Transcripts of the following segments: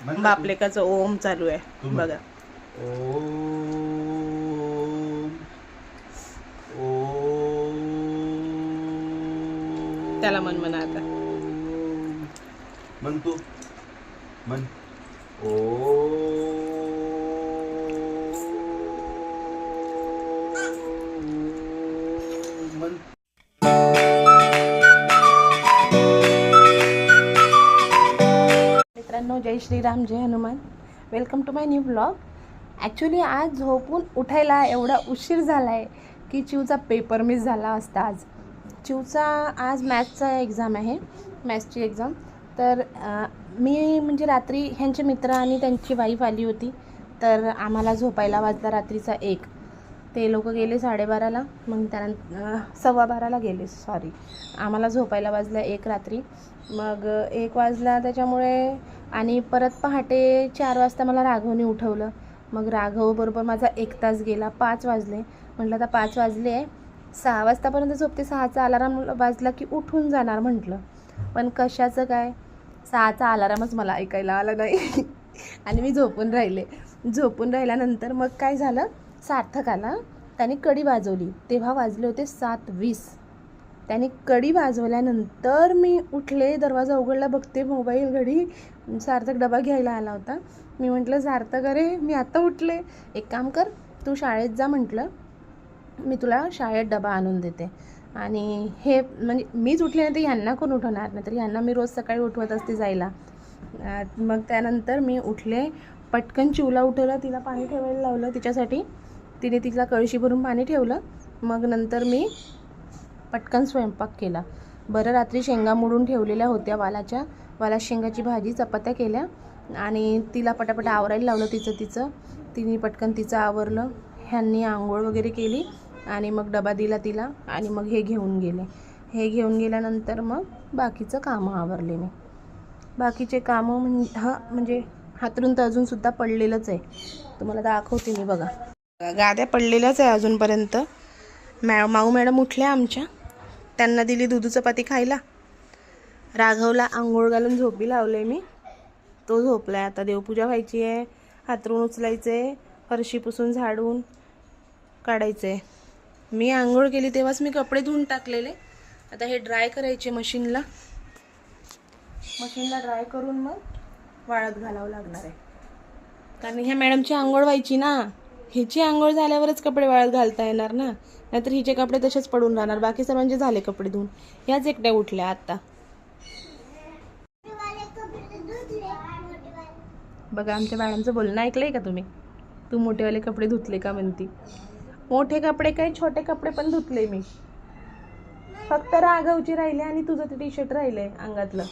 बापलेकाचं ओम चालू आहे बघा. ओम ओम त्याला मन म्हणा आता. मन तू मन ओम मन. मित्रांनो, जय श्रीराम, जय Hanuman. Welcome to my new vlog. Actually आज झोपून उठायला एवढा उशीर झाला आहे की चिवचा पेपर मिस झाला असता. आज चिवचा आज मॅथ्सचा एक्झाम आहे, मॅथ्सची एक्झाम. तर मी म्हणजे रात्री ह्यांचे मित्र आणि त्यांची वाईफ आली होती, तर आम्हाला झोपायला वाजला रात्रीचा 1. ते लोक गेले 12:30ला, मग त्यानंतर 12:15ला गेले, सॉरी. आम्हाला झोपायला वाजला 1 रात्री. मग 1 वाजला त्याच्यामुळे, आणि परत पहाटे 4 वाजता मला राघवने उठवलं. मग राघवबरोबर माझा 1 तास गेला. 5 वाजले. म्हटलं आता 5 वाजले आहे, 6 वाजतापर्यंत झोपते. 6चा अलाराम वाजला की उठून जाणार म्हटलं. पण कशाचं काय, 6चा अलारामच मला ऐकायला आला नाही आणि मी झोपून राहिले. झोपून राहिल्यानंतर मग काय झालं, सार्थक आला. त्याने कडी वाजवली, तेव्हा वाजले होते 7:20. त्याने कडी वाजवल्यानंतर मी उठले, दरवाजा उघडला, बघते मोबाईल, घडी. सार्थक डबा घ्यायला आला होता. मी म्हटलं, सार्थक अरे मी आत्ता उठले, एक काम कर, तू शाळेत जा म्हटलं, मी तुला शाळेत डबा आणून देते. आणि हे म्हणजे मीच उठले नाही तर ह्यांना कोण उठवणार, नाही तर ह्यांना मी रोज सकाळी उठवत असते जायला. मग त्यानंतर मी उठले, पटकन चिवला उठवलं, तिला पाणी ठेवायला लावलं तिच्यासाठी. तिने तिला कळशी भरून पाणी ठेवलं. मग नंतर मी पटकन स्वयंपाक केला. बरं, रात्री शेंगा मोडून ठेवलेल्या होत्या, वाला शेंगाची भाजी, चपात्या केल्या आणि तिला पटापट आवरायला लावलं तिचं. तिने पटकन तिचं आवरलं. ह्यांनी आंघोळ वगैरे केली आणि मग डबा दिला तिला आणि मग हे घेऊन गेले. हे घेऊन गेल्यानंतर मग बाकीचं कामं आवरले मी. बाकीचे कामं म्हणजे हातरून तर अजूनसुद्धा पडलेलंच आहे, तुम्हाला दाखवते मी. बघा, गाद्या पडलेल्याच आहे अजूनपर्यंत. माऊ मॅडम उठल्या आमच्या, त्यांना दिली दूध चपाती खायला. राघवला आंघोळ घालून झोपी लावले मी, तो झोपला आहे. आता देवपूजा व्हायची आहे, हातरून उचलायचे, फरशी पुसून झाडून काढायचे. मी आंघोळ केली तेव्हाच मी कपडे धुवून टाकलेले. आता हे ड्राय करायचे मशीनला ड्राय करून मग वाळत घालावं लागणार आहे, कारण ह्या मॅडमची आंघोळ व्हायची ना. हिची आंघोळ झाल्यावरच कपडे वाळत घालता येणार ना, नाहीतर हिचे कपडे तसेच पडून राहणार. बाकी सर्वांचे झाले कपडे धुवून, ह्याच एकट्या उठल्या आता. बघा, आमच्या मॅडमचं बोलणं ऐकलंय का तुम्ही? तू मोठेवाले कपडे धुतले का म्हणती. मोठे कपडे काय, छोटे कपडे पण धुतले मी. फक्त राघवची राहिले आणि तुझं ते टी शर्ट राहिले अंगातलं,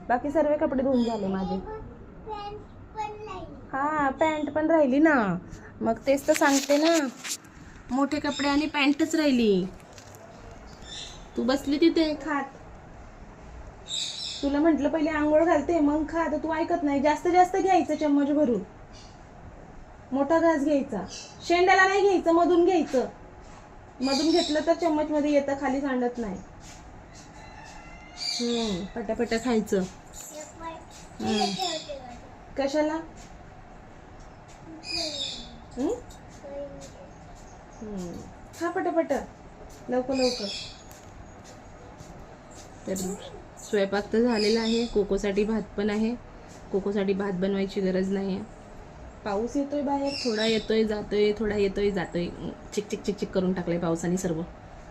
बाकी सर्व कपडे धुवून झाले माझे. हा, पॅन्ट पण राहिली ना. मग तेच तर सांगते ना, मोठे कपडे आणि पॅन्टच राहिली. तू बसली तिथे खात, तुला म्हटलं पहिले आंघोळ घालते मग खा, तर तू ऐकत नाही. जास्त घ्यायचं चम्मच भरून, मोठा घास घ्यायचा, शेंड्याला नाही घ्यायचं, मधून घ्यायचं. मधून घेतलं तर चम्मच मध्ये येतं, खाली सांडत नाही. पटापटा खायचं. कशाला? खा पटापट, लवकर. तर स्वयंपाक तर झालेला आहे. कोकोसाठी भात पण आहे. कोकोसाठी भात बनवायची गरज नाही आहे. पाऊस येतोय बाहेर, थोडा येतोय जातोय, थोडा येतोय जातोय. चिक करून टाकलाय पावसाने सर्व.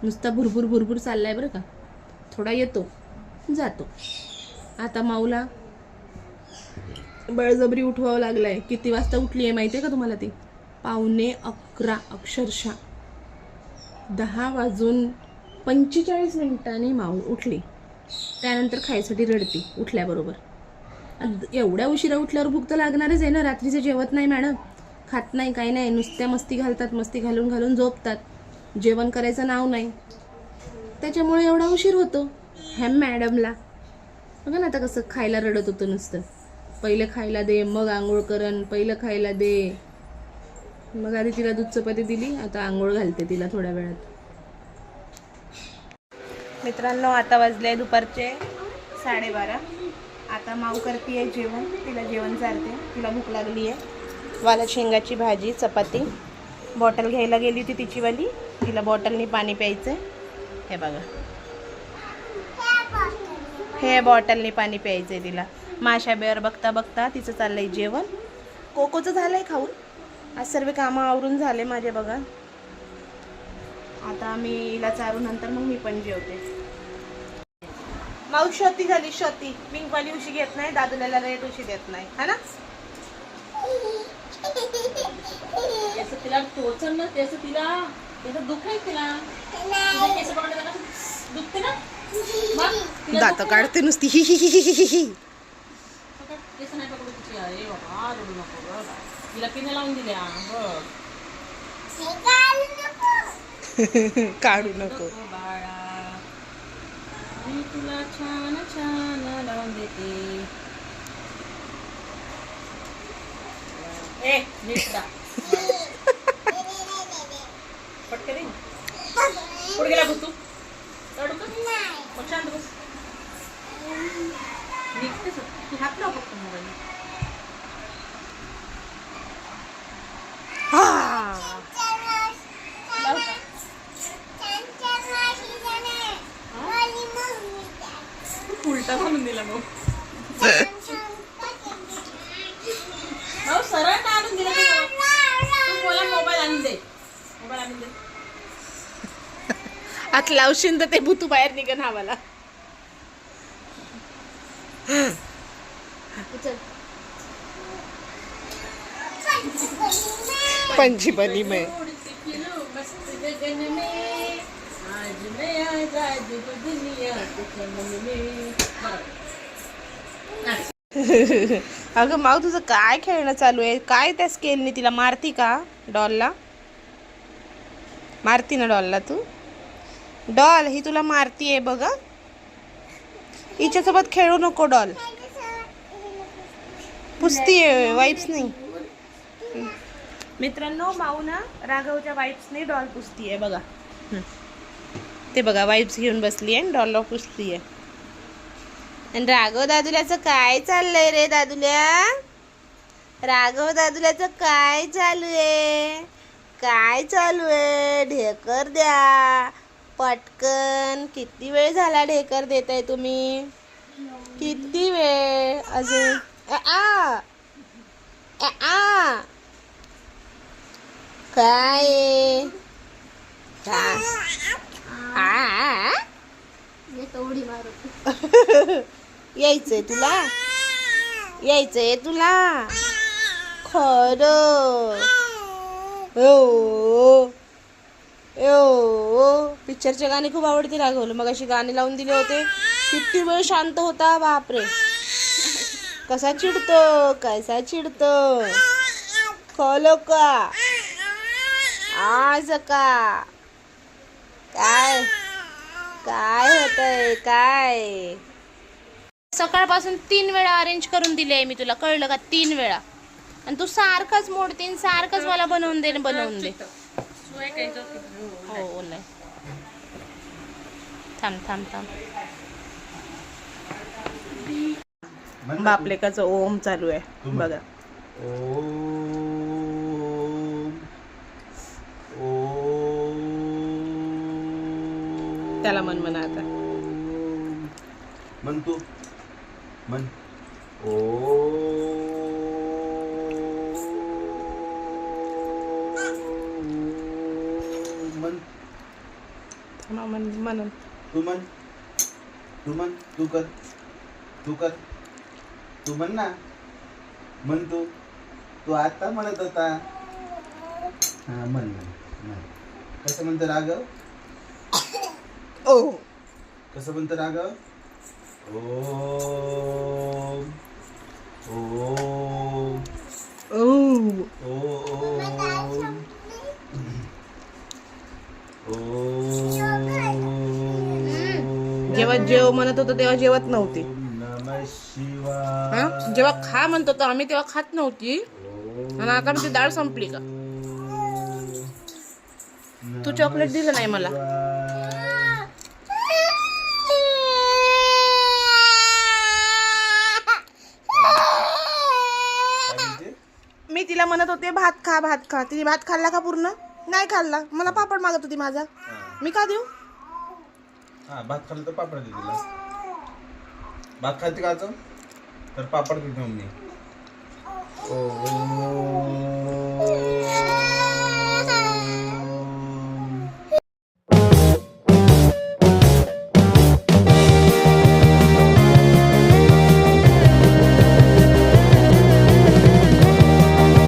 नुसता भुरभुर चाललाय बरं का. थोडा येतो जातो. आता माऊला बळजबरी उठवावं लागलंय. किती वाजता उठली आहे माहिती आहे का तुम्हाला? ती 11:15, अक्षरशः 10:45 माऊ उठली. त्यानंतर खायसाठी रडती उठल्याबरोबर. एवढ्या उशिरा उठल्यावर भूक तर लागणारच आहे ना. रात्रीचं जेवत नाही मॅडम, खात नाही, काही नाही, नुसत्या मस्ती घालतात. मस्ती घालून झोपतात. जेवण करायचं नाव नाही, त्याच्यामुळे एवढा उशीर होतो ह्या मॅडमला. बघा ना आता कसं खायला रडत होतं नुसतं. पहिलं खायला दे, मग आंघोळ करण, पहिलं खायला दे. मग आधी तिला दूध चपाती दिली, आता आंघोळ घालते तिला थोड्या वेळात. मित्रांनो, आता वाजले दुपारचे 12:30. आता माऊ करते जेवण, तिला जेवण चालते, तिला भूक लागली आहे. वाला शेंगाची भाजी, चपाती. बॉटल घ्यायला गेली होती तिचीवाली, तिला बॉटलनी पाणी प्यायचं आहे. हे बघा, हे बॉटलनी पाणी प्यायचं आहे तिला. माशा बेअर बघता बघता तिचं चाललंय जेवण. कोकोचं झालंय खाऊन. आज सर्व कामं आवरून झाले माझे बघा. आता मी हिला चारू नंतर मग मी पण जेवते. माऊ शोती झाली, शोती. पिंकवाली उशी घेत नाही, दादूला रेड उशी देत नाही, है ना? त्याचं तिला टोचन ना, त्याचं दुःख आहे तिला. तुझे केस पकडले तर कसं दुखते ना. मग तिला दात दुखते काढते नुसती हि हि हि हि हि हि. ना. केस नाही पकडू तिची. अरे बाबा रडू नको गं. तिला पिण्या लावून दिल्या बघ. काढू नको. बाळा मी तुला छान छान लावून देते. ए नीट जा. पटकन ये. कुठे गेला भूतू? रडू का? मग शांत बस. निघतेच तू हात लाव फक्त मोबाईल. लाव का? उलटा म्हणून दिला मग. भाऊ सरळ का आणून दिला तू? मला मोबाईल आणून दे. मोबाईल आणून दे. आत लावशील तर ते भूतू बाहेर निघन हवाला. चल. पंची बनी में उड़ती फिरूं मस्त गगन में. आज मैं आजाद हूँ दुनिया के चमन में. अगं माऊ, तुझं काय खेळणं चालू आहे? काय त्या स्केलने तिला मारती का? डॉलला मारती ना डॉलला तू? डॉल ही तुला मारतीये बघ. हिच्यासोबत खेळू नको डॉल. पुसतीये, वाईप्स नाही. मित्रांनो, माऊ ना राघवच्या वाईप्सने डॉल पुसतीये बघा. ते बघा, वाईप्स घेऊन बसली आहे, डॉलला पुसतीये. आणि राघव दादुल्याचं काय चाललंय रे दादुल्या? राघव दादुल्याचं काय चालू आहे? काय चालू आहे? ढेकर द्या पटकन. किती वेळ झाला ढेकर देताय तुम्ही? किती वेळ अजून? काय आहे? यायचंय तुला? यायचंय तुला? खरं? पिक्चरचे गाणे खूप आवडते राघवलं. मग अशी गाणी लावून दिले होते. किती वेळ शांत होता, बापरे. कसा चिडतो, कसा चिडतो. खोलो का आज का? काय काय होतंय काय? सकाळपासून 3 वेळा अरेंज करून दिले आहे मी तुला, कळलं का? 3 वेळा. आणि तू सारखंच मोडतीन, सारखंच मला बनवून दे बनवून दे. हो नाही, थांब थांब थांब. बापलेकाचं ओम चालू आहे बघा. ओम त्याला मन म्हणा आता. मन तू मन. मन म्हणून तू मन. तू मन. तू कर. तू कर. तू म्हण ना. म्हण तू. तू आता म्हणत होता. हा म्हण म्हण. कसं म्हणतं राघव? ओ कसं म्हणतं राघव? ओम ओम ओम जेव्हा जेव म्हणत होतो तेव्हा जेवत नव्हती. नमः शिवाय. हा, जेव्हा खा म्हणत होतो आम्ही तेव्हा खात नव्हती. आणि आता मी ती डाळ संपली का? तू चॉकलेट दिलं नाही मला. तिला म्हणत होते भात खा भात खा, तिने भात खाल्ला का पूर्ण? नाही खाल्ला. मला पापड मागत होती माझा. मी का देऊ? हा भात खाल्लं तर पापड दे तिला. भात खाते का तर पापड घेऊन मी. ओ